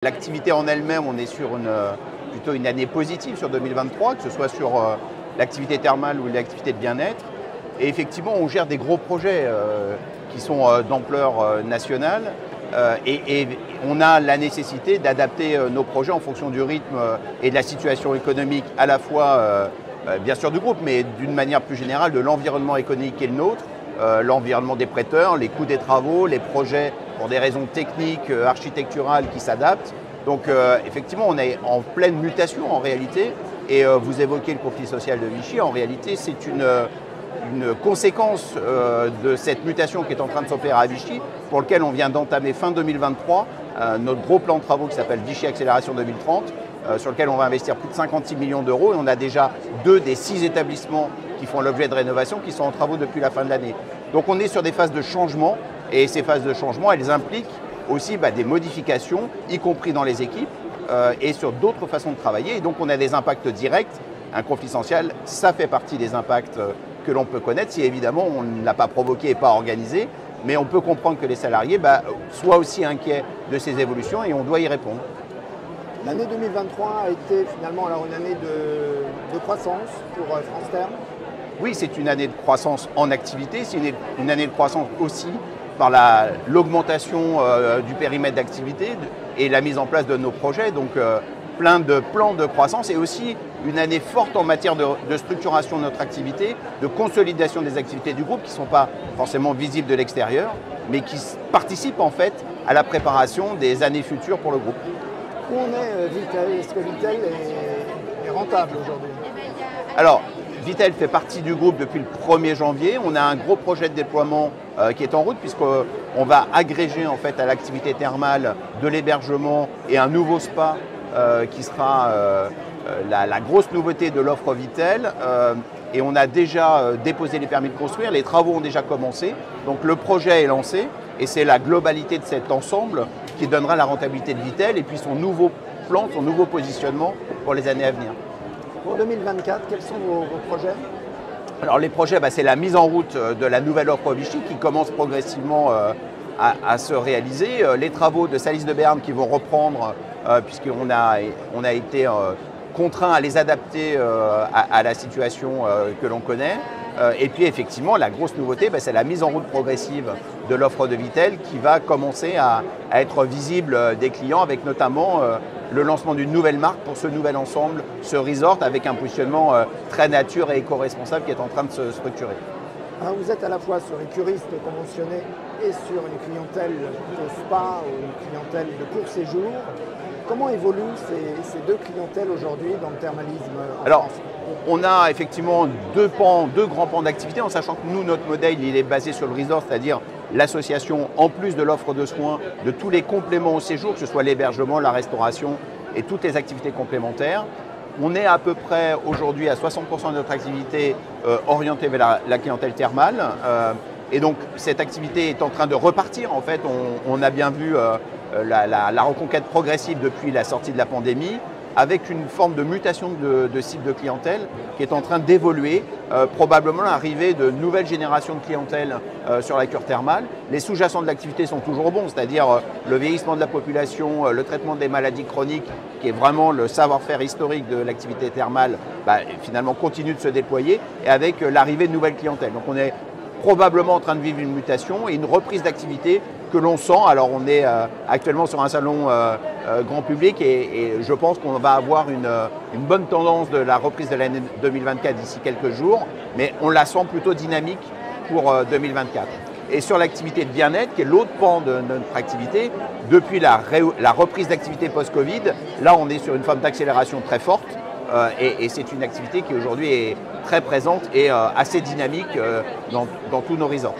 L'activité en elle-même, on est sur plutôt une année positive sur 2023, que ce soit sur l'activité thermale ou l'activité de bien-être. Et effectivement, on gère des gros projets qui sont d'ampleur nationale et on a la nécessité d'adapter nos projets en fonction du rythme et de la situation économique à la fois, bien sûr, du groupe, mais d'une manière plus générale de l'environnement économique qui est le nôtre, l'environnement des prêteurs, les coûts des travaux, les projets pour des raisons techniques, architecturales qui s'adaptent. Donc effectivement, on est en pleine mutation en réalité. Et vous évoquez le conflit social de Vichy. En réalité, c'est une conséquence de cette mutation qui est en train de s'opérer à Vichy, pour lequel on vient d'entamer fin 2023 notre gros plan de travaux qui s'appelle Vichy Accélération 2030, sur lequel on va investir plus de 56 millions d'euros. Et on a déjà 2 des 6 établissements qui font l'objet de rénovation qui sont en travaux depuis la fin de l'année. Donc on est sur des phases de changement. Et ces phases de changement, elles impliquent aussi des modifications, y compris dans les équipes et sur d'autres façons de travailler. Et donc on a des impacts directs. Un conflit social, ça fait partie des impacts que l'on peut connaître si évidemment on ne l'a pas provoqué et pas organisé. Mais on peut comprendre que les salariés soient aussi inquiets de ces évolutions et on doit y répondre. L'année 2023 a été finalement alors une année de croissance pour France Therm. Oui, c'est une année de croissance en activité, c'est une année de croissance aussi par l'augmentation du périmètre d'activité et la mise en place de nos projets. Donc plein de plans de croissance et aussi une année forte en matière de structuration de notre activité, de consolidation des activités du groupe qui ne sont pas forcément visibles de l'extérieur, mais qui participent en fait à la préparation des années futures pour le groupe. Où en est Vitel? Est-ce que Vitel est rentable aujourd'hui? Alors, Vitel fait partie du groupe depuis le 1er janvier. On a un gros projet de déploiement qui est en route puisqu'on va agréger en fait à l'activité thermale de l'hébergement et un nouveau spa qui sera la grosse nouveauté de l'offre Vitel. Et on a déjà déposé les permis de construire, les travaux ont déjà commencé. Donc le projet est lancé et c'est la globalité de cet ensemble qui donnera la rentabilité de Vitel et puis son nouveau plan, son nouveau positionnement pour les années à venir. Pour 2024, quels sont vos projets? Alors les projets, c'est la mise en route de la nouvelle offre Vichy qui commence progressivement à se réaliser. Les travaux de Salis de Berne qui vont reprendre puisqu'on a été contraint à les adapter à la situation que l'on connaît. Et puis effectivement, la grosse nouveauté, c'est la mise en route progressive de l'offre de Vitel qui va commencer à être visible des clients avec notamment le lancement d'une nouvelle marque pour ce nouvel ensemble, ce resort avec un positionnement très nature et éco-responsable qui est en train de se structurer. Alors vous êtes à la fois sur les curistes conventionnés et sur une clientèle de spa ou une clientèle de court séjour. Comment évoluent ces deux clientèles aujourd'hui dans le thermalisme en France? On a effectivement deux grands pans d'activité, en sachant que nous, notre modèle, il est basé sur le resort, c'est-à-dire l'association, en plus de l'offre de soins, de tous les compléments au séjour, que ce soit l'hébergement, la restauration et toutes les activités complémentaires. On est à peu près aujourd'hui à 60% de notre activité orientée vers la clientèle thermale. Et donc cette activité est en train de repartir. En fait, on a bien vu la reconquête progressive depuis la sortie de la pandémie, avec une forme de mutation de cible de clientèle qui est en train d'évoluer, probablement l'arrivée de nouvelles générations de clientèle sur la cure thermale. Les sous-jacents de l'activité sont toujours bons, c'est-à-dire le vieillissement de la population, le traitement des maladies chroniques, qui est vraiment le savoir-faire historique de l'activité thermale, finalement continue de se déployer, et avec l'arrivée de nouvelles clientèles. Donc on est probablement en train de vivre une mutation et une reprise d'activité que l'on sent. Alors on est actuellement sur un salon grand public et je pense qu'on va avoir une bonne tendance de la reprise de l'année 2024 d'ici quelques jours, mais on la sent plutôt dynamique pour 2024. Et sur l'activité de bien-être, qui est l'autre pan de notre activité, depuis la reprise d'activité post-Covid, là on est sur une forme d'accélération très forte. Et c'est une activité qui aujourd'hui est très présente et assez dynamique dans tous nos resorts.